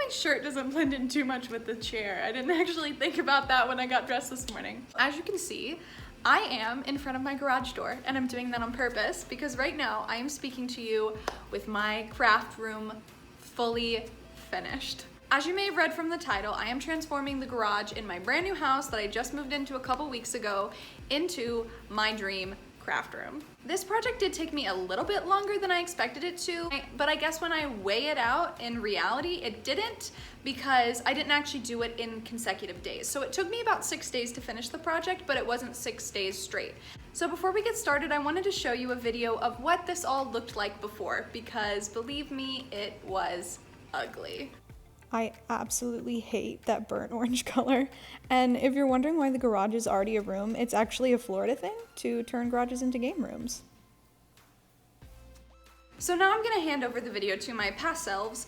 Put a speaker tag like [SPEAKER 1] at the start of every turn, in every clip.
[SPEAKER 1] my shirt doesn't blend in too much with the chair. I didn't actually think about that when I got dressed this morning. As you can see, I am in front of my garage door, and I'm doing that on purpose because right now I am speaking to you with my craft room fully finished. As you may have read from the title, I am transforming the garage in my brand new house that I just moved into a couple weeks ago into my dream craft room. This project did take me a little bit longer than I expected it to, but I guess when I weigh it out in reality, it didn't, because I didn't actually do it in consecutive days. So it took me about 6 days to finish the project, but it wasn't 6 days straight. So before we get started, I wanted to show you a video of what this all looked like before, because believe me, it was ugly.
[SPEAKER 2] I absolutely hate that burnt orange color. And if you're wondering why the garage is already a room, it's actually a Florida thing to turn garages into game rooms.
[SPEAKER 1] So now I'm gonna hand over the video to my past selves,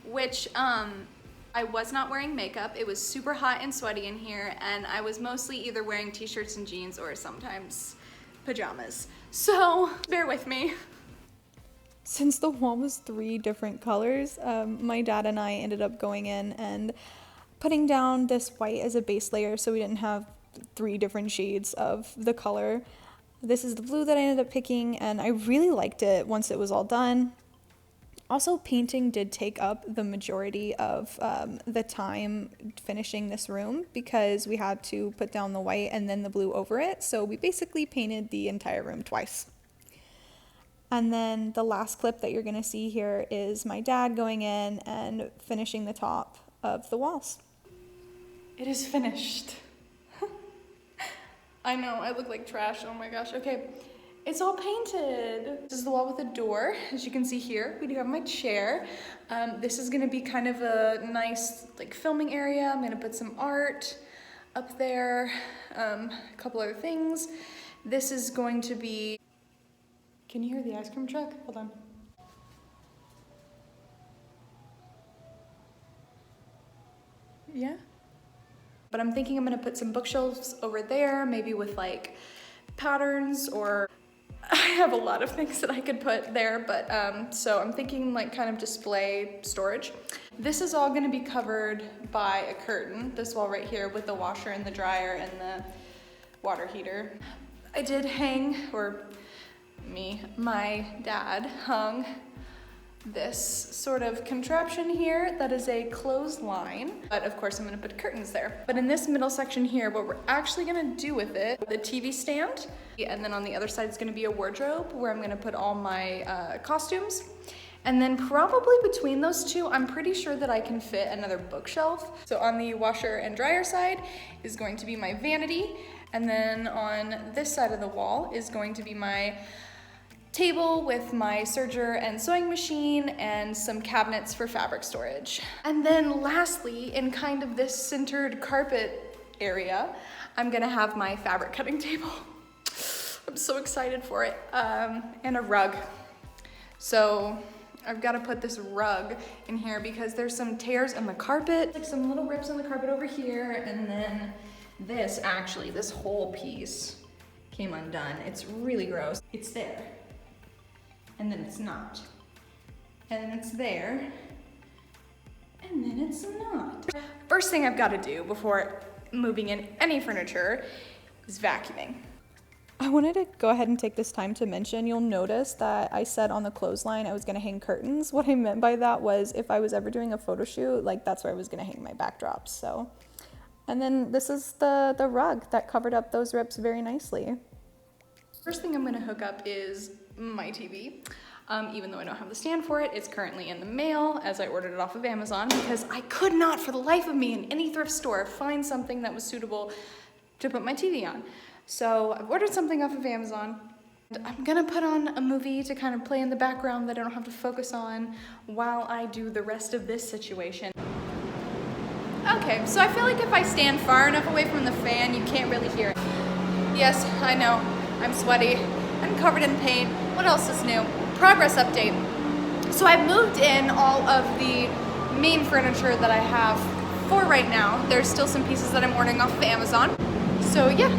[SPEAKER 1] which I was not wearing makeup. It was super hot and sweaty in here, and I was mostly either wearing t-shirts and jeans or sometimes pajamas. So bear with me.
[SPEAKER 2] Since the wall was 3 different colors, my dad and I ended up going in and putting down this white as a base layer so we didn't have 3 different shades of the color. This is the blue that I ended up picking, and I really liked it once it was all done. Also, painting did take up the majority of the time finishing this room because we had to put down the white and then the blue over it, so we basically painted the entire room twice. And then the last clip that you're gonna see here is my dad going in and finishing the top of the walls.
[SPEAKER 1] It is finished. I know, I look like trash, oh my gosh. Okay, it's all painted. This is the wall with a door. As you can see here, we do have my chair. This is gonna be kind of a nice like filming area. I'm gonna put some art up there, a couple other things. This is going to be, can you hear the ice cream truck? Hold on. Yeah? But I'm thinking I'm gonna put some bookshelves over there, maybe with like patterns, or I have a lot of things that I could put there, but so I'm thinking like kind of display storage. This is all gonna be covered by a curtain, this wall right here with the washer and the dryer and the water heater. I did hang, or my dad hung this sort of contraption here that is a clothesline, but of course I'm gonna put curtains there. But in this middle section here, what we're actually gonna do with it, the TV stand, and then on the other side is gonna be a wardrobe where I'm gonna put all my costumes. And then probably between those two, I'm pretty sure that I can fit another bookshelf. So on the washer and dryer side is going to be my vanity, and then on this side of the wall is going to be my table with my serger and sewing machine and some cabinets for fabric storage. And then lastly, in kind of this centered carpet area, I'm gonna have my fabric cutting table. I'm so excited for it, and a rug. So I've got to put this rug in here because there's some tears in the carpet, like some little rips on the carpet over here, and then this whole piece came undone. It's really gross. It's there. And then it's not. And then it's there. And then it's not. First thing I've got to do before moving in any furniture is vacuuming.
[SPEAKER 2] I wanted to go ahead and take this time to mention, you'll notice that I said on the clothesline I was gonna hang curtains. What I meant by that was if I was ever doing a photo shoot, like that's where I was gonna hang my backdrops, so. And then this is the rug that covered up those rips very nicely.
[SPEAKER 1] First thing I'm gonna hook up is my TV. Even though I don't have the stand for it, it's currently in the mail as I ordered it off of Amazon because I could not for the life of me in any thrift store find something that was suitable to put my TV on. So I've ordered something off of Amazon. I'm gonna put on a movie to kind of play in the background that I don't have to focus on while I do the rest of this situation. Okay, so I feel like if I stand far enough away from the fan, you can't really hear it. Yes, I know, I'm sweaty, I'm covered in paint. What else is new? Progress update. So I've moved in all of the main furniture that I have for right now. There's still some pieces that I'm ordering off of Amazon. So yeah,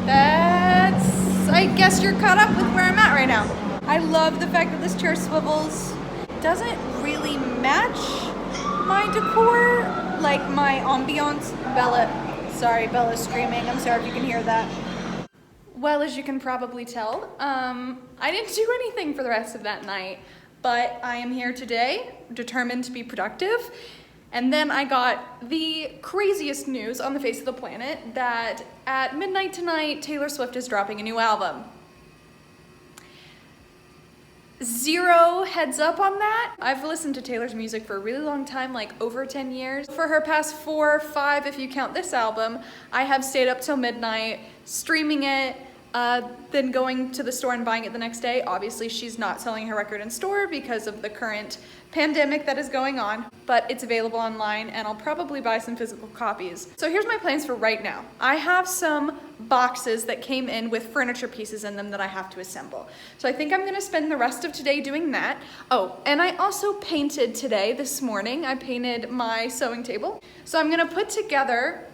[SPEAKER 1] I guess you're caught up with where I'm at right now. I love the fact that this chair swivels. It doesn't really match my decor,
[SPEAKER 2] like my ambiance. Bella's screaming. I'm sorry if you can hear that.
[SPEAKER 1] Well, as you can probably tell, I didn't do anything for the rest of that night, but I am here today, determined to be productive. And then I got the craziest news on the face of the planet that at midnight tonight, Taylor Swift is dropping a new album. Zero heads up on that. I've listened to Taylor's music for a really long time, like over 10 years. For her past 4 or 5, if you count this album, I have stayed up till midnight, streaming it, then going to the store and buying it the next day. Obviously, she's not selling her record in store because of the current pandemic that is going on, but it's available online and I'll probably buy some physical copies. So here's my plans for right now. I have some boxes that came in with furniture pieces in them that I have to assemble. So I think I'm gonna spend the rest of today doing that. Oh, and I also painted today, this morning. I painted my sewing table. So I'm gonna put together,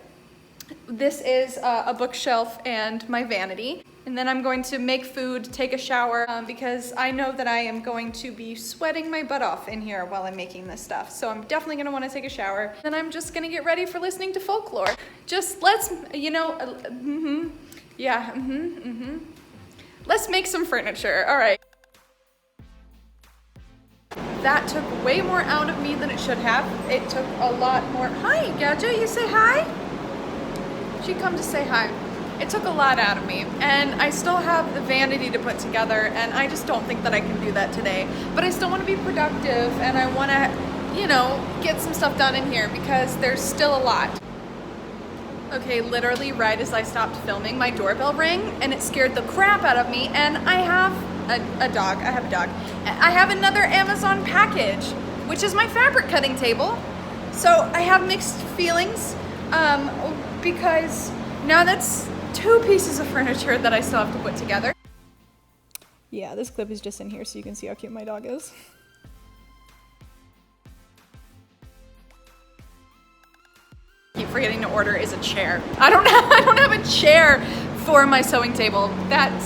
[SPEAKER 1] this is a bookshelf and my vanity. And then I'm going to make food, take a shower, because I know that I am going to be sweating my butt off in here while I'm making this stuff. So I'm definitely gonna wanna take a shower. Then I'm just gonna get ready for listening to folklore. Just let's, let's make some furniture, all right. That took way more out of me than it should have. It took a lot more. Hi, Gadget, you say hi? She come to say hi. It took a lot out of me, and I still have the vanity to put together, and I just don't think that I can do that today. But I still want to be productive, and I want to, get some stuff done in here because there's still a lot. Okay, literally right as I stopped filming, my doorbell rang, and it scared the crap out of me, and I have a dog. I have a dog. I have another Amazon package, which is my fabric cutting table. So I have mixed feelings, because now that's 2 pieces of furniture that I still have to put together.
[SPEAKER 2] Yeah, this clip is just in here so you can see how cute my dog is.
[SPEAKER 1] Keep forgetting to order is a chair. I don't have a chair for my sewing table. I'm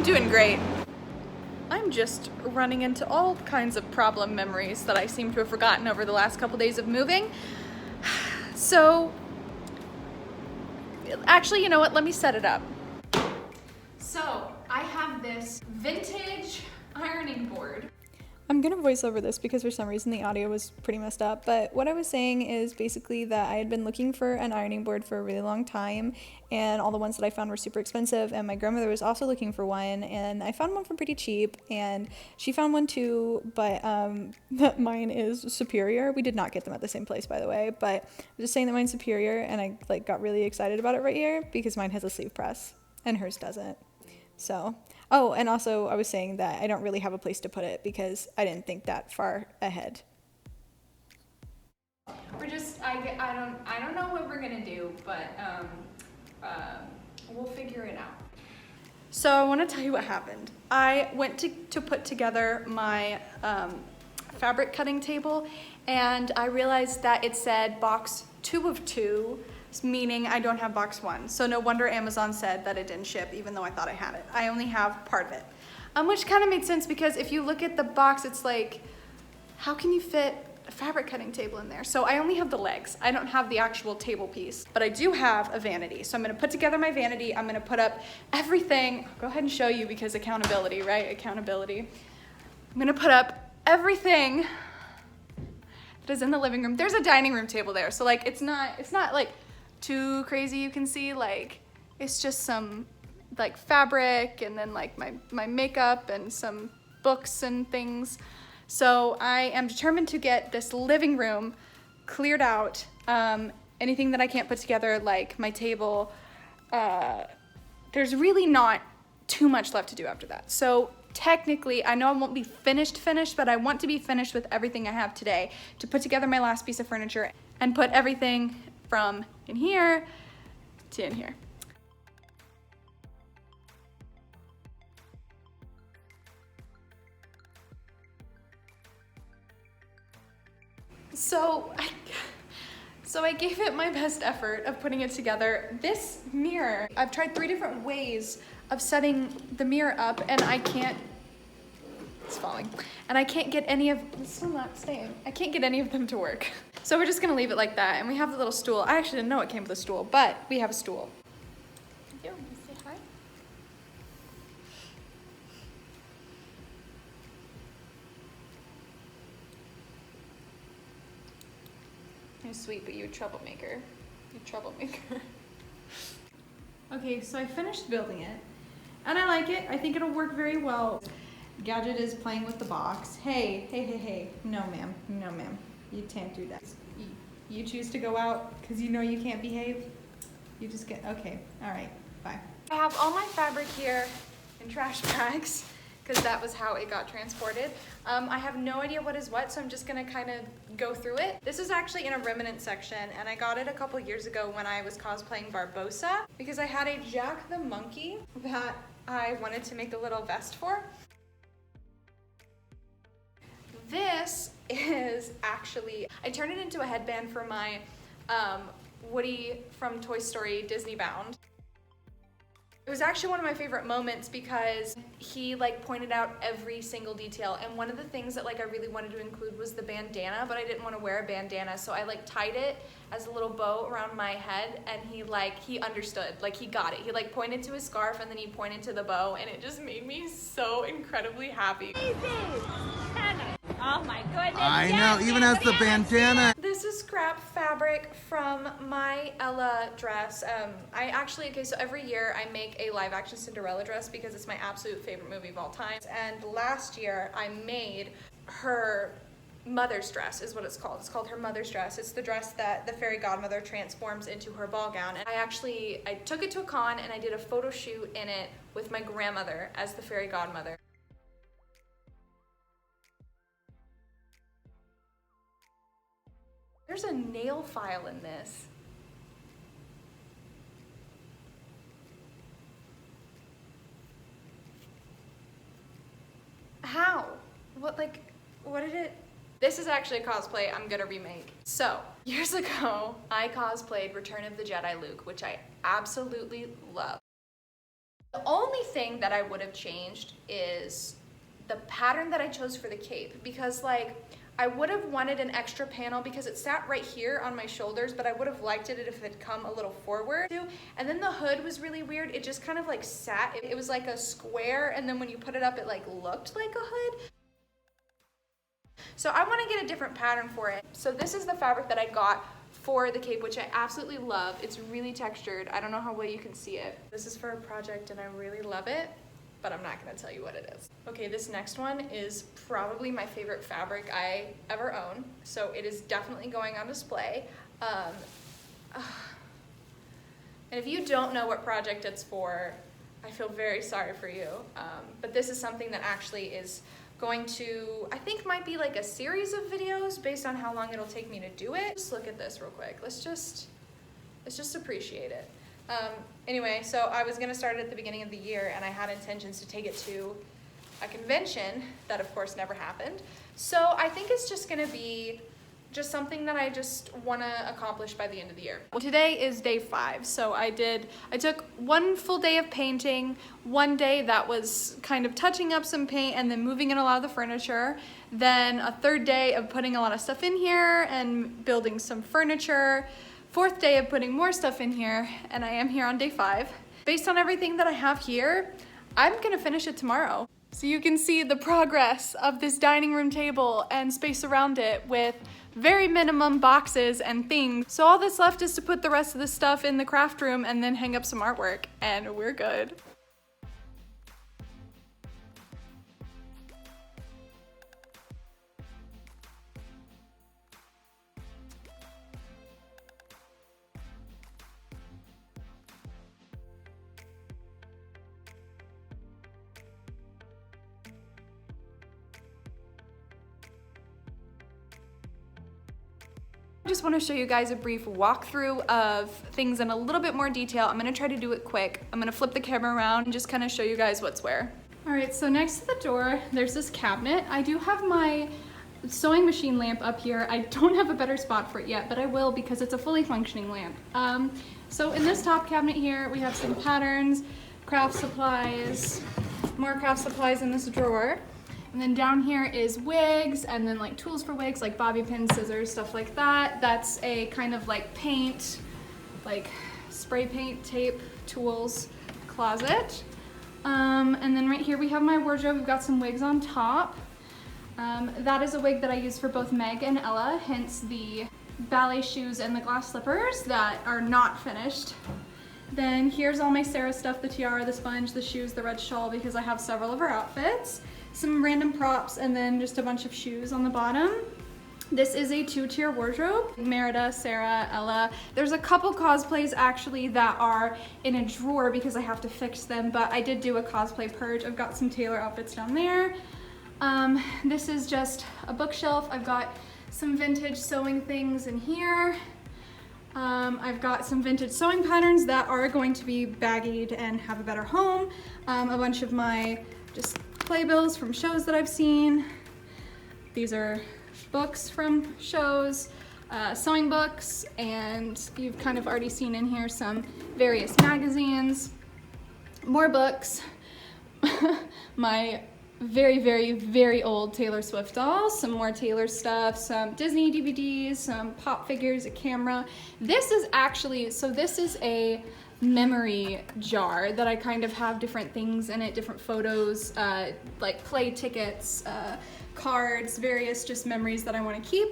[SPEAKER 1] doing great. I'm just running into all kinds of problem memories that I seem to have forgotten over the last couple days of moving. So, actually, you know what? Let me set it up. So, I have this vintage ironing board.
[SPEAKER 2] I'm gonna voice over this because for some reason the audio was pretty messed up, but what I was saying is basically that I had been looking for an ironing board for a really long time, and all the ones that I found were super expensive, and my grandmother was also looking for one, and I found one for pretty cheap, and she found one too, but mine is superior. We did not get them at the same place, by the way, but I'm just saying that mine's superior, and I got really excited about it right here because mine has a sleeve press and hers doesn't. So, oh, and also I was saying that I don't really have a place to put it because I didn't think that far ahead.
[SPEAKER 1] We're just, I don't know what we're gonna do, but we'll figure it out. So I want to tell you what happened. I went to put together my fabric cutting table, and I realized that it said box 2 of 2, meaning I don't have box 1. So no wonder Amazon said that it didn't ship, even though I thought I had it. I only have part of it, which kind of made sense because if you look at the box, it's like, how can you fit a fabric cutting table in there? So I only have the legs. I don't have the actual table piece, but I do have a vanity. So I'm gonna put together my vanity. I'm gonna put up everything. I'll go ahead and show you because accountability, right? Accountability. I'm gonna put up everything that is in the living room. There's a dining room table there. So like, it's not like too crazy, you can see, like, it's just some like fabric and then like my makeup and some books and things. So I am determined to get this living room cleared out. Anything that I can't put together, like my table, there's really not too much left to do after that. So technically, I know I won't be finished, but I want to be finished with everything I have today to put together my last piece of furniture and put everything from in here to in here. So I gave it my best effort of putting it together. This mirror, I've tried 3 different ways of setting the mirror up and I can't, it's falling. and I can't get any of, it's still not staying. I can't get any of them to work. So we're just gonna leave it like that. And we have the little stool. I actually didn't know it came with a stool, but we have a stool. Yo, wanna say hi? You're sweet, but you're a troublemaker. You troublemaker. Okay, so I finished building it, and I like it. I think it'll work very well. Gadget is playing with the box. Hey. No, ma'am. No, ma'am. You can't do that. You choose to go out because you know you can't behave? You just get, okay. All right, bye. I have all my fabric here in trash bags because that was how it got transported. I have no idea what is what, so I'm just gonna kind of go through it. This is actually in a remnant section, and I got it a couple years ago when I was cosplaying Barbossa because I had a Jack the Monkey that I wanted to make a little vest for. This is actually, I turned it into a headband for my Woody from Toy Story Disney Bound. It was actually one of my favorite moments because he like pointed out every single detail, and one of the things that like I really wanted to include was the bandana, but I didn't want to wear a bandana, so I like tied it as a little bow around my head, and he understood, like he got it. He like pointed to his scarf and then he pointed to the bow, and it just made me so incredibly happy.
[SPEAKER 3] Oh my goodness.
[SPEAKER 4] I know, even as the bandana.
[SPEAKER 1] This is scrap fabric from my Ella dress. So every year I make a live action Cinderella dress because it's my absolute favorite movie of all time. And last year I made her mother's dress is what it's called. It's called her mother's dress. It's the dress that the fairy godmother transforms into her ball gown. And I took it to a con and I did a photo shoot in it with my grandmother as the fairy godmother. There's a nail file in this. How? What did it? This is actually a cosplay I'm gonna remake. So, years ago, I cosplayed Return of the Jedi Luke, which I absolutely love. The only thing that I would have changed is the pattern that I chose for the cape, because like, I would have wanted an extra panel because it sat right here on my shoulders, but I would have liked it if it had come a little forward too. And then the hood was really weird. It just kind of like sat, it was like a square, and then when you put it up, it like looked like a hood. So I want to get a different pattern for it. So this is the fabric that I got for the cape, which I absolutely love. It's really textured. I don't know how well you can see it. This is for a project and I really love it, but I'm not gonna tell you what it is. Okay, this next one is probably my favorite fabric I ever own, so it is definitely going on display. And if you don't know what project it's for, I feel very sorry for you, but this is something that actually is going to, I think might be like a series of videos based on how long it'll take me to do it. Just look at this real quick. Let's just appreciate it. Anyway, so I was gonna start it at the beginning of the year, and I had intentions to take it to a convention that of course never happened. So I think it's just gonna be just something that I just wanna accomplish by the end of the year. Well, today is day 5, so I took one full day of painting, one day that was kind of touching up some paint and then moving in a lot of the furniture, then a third day of putting a lot of stuff in here and building some furniture, 4th day of putting more stuff in here, and I am here on day 5. Based on everything that I have here, I'm gonna finish it tomorrow. So you can see the progress of this dining room table and space around it with very minimum boxes and things. So all that's left is to put the rest of the stuff in the craft room and then hang up some artwork, and we're good. I just want to show you guys a brief walkthrough of things in a little bit more detail. I'm going to try to do it quick. I'm going to flip the camera around and just kind of show you guys what's where. All right, so next to the door, there's this cabinet. I do have my sewing machine lamp up here. I don't have a better spot for it yet, but I will because it's a fully functioning lamp. So in this top cabinet here, we have some patterns, craft supplies, more craft supplies in this drawer. And then down here is wigs, and then like tools for wigs, like bobby pins, scissors, stuff like that. That's a kind of like paint, like spray paint, tape, tools closet. And then right here we have my wardrobe. We've got some wigs on top. That is a wig that I use for both Meg and Ella, hence the ballet shoes and the glass slippers that are not finished. Then here's all my Sarah stuff, the tiara, the sponge, the shoes, the red shawl, because I have several of her outfits. Some random props, and then just a bunch of shoes on the bottom. This is a 2-tier wardrobe. Merida, Sarah, Ella. There's a couple cosplays actually that are in a drawer because I have to fix them, but I did do a cosplay purge. I've got some Taylor outfits down there. This is just a bookshelf. I've got some vintage sewing things in here. I've got some vintage sewing patterns that are going to be baggied and have a better home. A bunch of my just playbills from shows that I've seen. These are books from shows, sewing books, and you've kind of already seen in here some various magazines, more books, my very, very, very old Taylor Swift dolls, some more Taylor stuff, some Disney DVDs, some pop figures, a camera. This is actually, so this is a memory jar that I kind of have different things in it, different photos, like play tickets, cards, various just memories that I want to keep.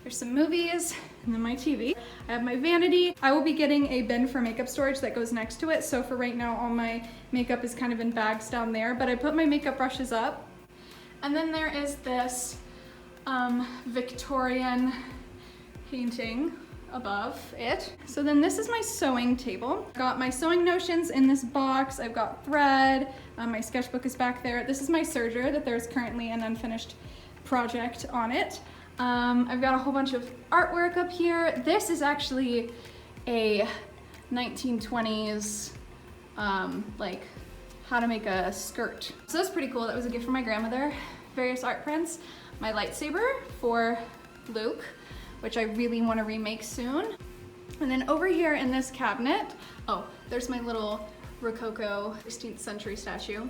[SPEAKER 1] There's some movies, and then my TV. I have my vanity. I will be getting a bin for makeup storage that goes next to it, so for right now all my makeup is kind of in bags down there, but I put my makeup brushes up. And then there is this Victorian painting above it. So then this is my sewing table. Got my sewing notions in this box. I've got thread. My sketchbook is back there. This is my serger that there's currently an unfinished project on it. I've got a whole bunch of artwork up here. This is actually a 1920s, like how to make a skirt. So that's pretty cool. That was a gift from my grandmother. Various art prints. My lightsaber for Luke, which I really want to remake soon. And then over here in this cabinet, oh, there's my little Rococo 16th century statue.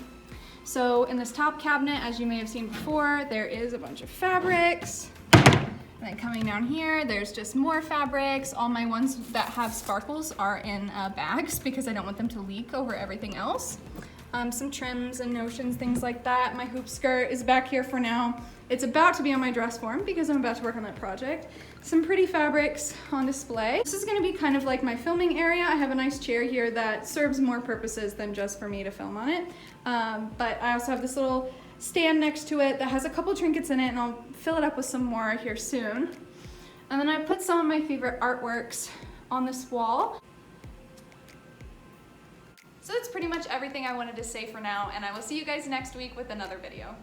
[SPEAKER 1] So in this top cabinet, as you may have seen before, there is a bunch of fabrics. And then coming down here, there's just more fabrics. All my ones that have sparkles are in bags because I don't want them to leak over everything else. Some trims and notions, things like that. My hoop skirt is back here for now. It's about to be on my dress form because I'm about to work on that project. Some pretty fabrics on display. This is gonna be kind of like my filming area. I have a nice chair here that serves more purposes than just for me to film on it. But I also have this little stand next to it that has a couple trinkets in it, and I'll fill it up with some more here soon. And then I put some of my favorite artworks on this wall. So that's pretty much everything I wanted to say for now, and I will see you guys next week with another video.